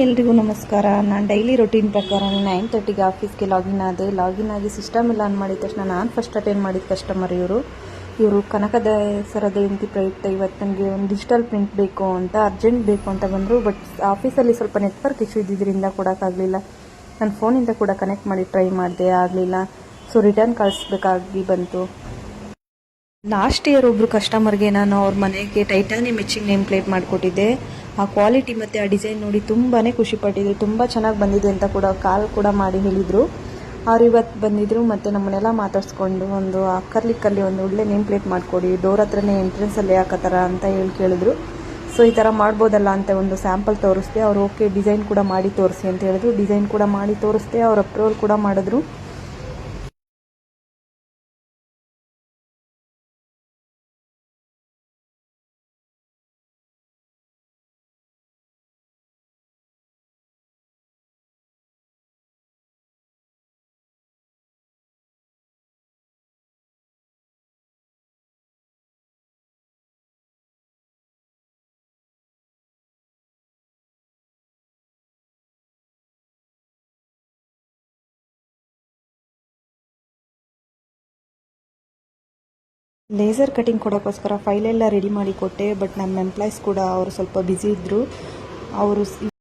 ಎಲ್ರಿಗೂ ನಮಸ್ಕಾರ. ನಾನು ಡೈಲಿ ರೊಟೀನ್ ಪ್ರಕಾರ 9:30ಗೆ ಆಫೀಸ್ಗೆ ಲಾಗಿನ್ ಆಗಿ ಸಿಸ್ಟಮ್ ಎಲ್ಲ ಆನ್ ಮಾಡಿದ ತಕ್ಷಣ ನಾನು ಫಸ್ಟ್ ಅಟೆಂಡ್ ಮಾಡಿದ ಕಸ್ಟಮರ್ ಇವರು ಕನಕದ ಜಯಂತಿ ಪ್ರಯುಕ್ತ ಇವತ್ತು ನನಗೆ ಒಂದು ಡಿಜಿಟಲ್ ಪ್ರಿಂಟ್ ಬೇಕು ಅಂತ ಅರ್ಜೆಂಟ್ ಬೇಕು ಅಂತ ಬಂದರು. ಬಟ್ ಆಫೀಸಲ್ಲಿ ಸ್ವಲ್ಪ ನೆಟ್ವರ್ಕ್ ಇಶ್ಯೂ ಇದ್ದಿದ್ದರಿಂದ ಕೊಡೋಕ್ಕಾಗಲಿಲ್ಲ. ನನ್ನ ಫೋನಿಂದ ಕೂಡ ಕನೆಕ್ಟ್ ಮಾಡಿ ಟ್ರೈ ಮಾಡಿದೆ, ಆಗಲಿಲ್ಲ. ಸೊ ರಿಟರ್ನ್ ಕಳಿಸ್ಬೇಕಾಗಿ ಬಂತು. ಲಾಸ್ಟ್ ಇಯರ್ ಒಬ್ಬರು ಕಸ್ಟಮರ್ಗೆ ನಾನು ಅವ್ರ ಮನೆಗೆ ಟೈಟಾನಿಯಂ ಎಚಿಂಗ್ ನೇಮ್ ಪ್ಲೇಟ್ ಮಾಡಿಕೊಟ್ಟಿದ್ದೆ. ಆ ಕ್ವಾಲಿಟಿ ಮತ್ತು ಆ ಡಿಸೈನ್ ನೋಡಿ ತುಂಬಾ ಖುಷಿಪಟ್ಟಿದ್ರು. ತುಂಬ ಚೆನ್ನಾಗಿ ಬಂದಿದೆ ಅಂತ ಕೂಡ ಕಾಲ್ ಕೂಡ ಮಾಡಿ ಹೇಳಿದರು. ಅವ್ರು ಇವತ್ತು ಬಂದಿದ್ದರು ಮತ್ತು ನಮ್ಮನ್ನೆಲ್ಲ ಮಾತಾಡಿಸ್ಕೊಂಡು ಒಂದು ಅಕ್ಕರ್ಲಿಕ್ಕಲ್ಲಿ ಒಂದು ಒಳ್ಳೆ ನೇಮ್ ಪ್ಲೇಟ್ ಮಾಡಿಕೊಡಿ, ಡೋರ್ ಹತ್ರನೇ ಎಂಟ್ರೆನ್ಸಲ್ಲಿ ಹಾಕೋ ಥರ ಅಂತ ಕೇಳಿದ್ರು. ಸೊ ಈ ಥರ ಮಾಡ್ಬೋದಲ್ಲ ಅಂತ ಒಂದು ಸ್ಯಾಂಪಲ್ ತೋರಿಸ್ದೆ. ಅವ್ರು ಓಕೆ ಡಿಸೈನ್ ಕೂಡ ಮಾಡಿ ತೋರಿಸಿ ಅಂತ ಹೇಳಿದ್ರು. ಡಿಸೈನ್ ಕೂಡ ಮಾಡಿ ತೋರಿಸ್ದೆ. ಅವ್ರು ಅಪ್ರೂವಲ್ ಕೂಡ ಮಾಡಿದ್ರು. ಲೇಸರ್ ಕಟಿಂಗ್ ಕೊಡೋಕ್ಕೋಸ್ಕರ ಫೈಲೆಲ್ಲ ರೆಡಿ ಮಾಡಿ ಕೊಟ್ಟೆ. ಬಟ್ ನಮ್ಮ ಎಂಪ್ಲಾಯ್ಸ್ ಕೂಡ ಅವರು ಸ್ವಲ್ಪ ಬ್ಯುಸಿ ಇದ್ದರು. ಅವರು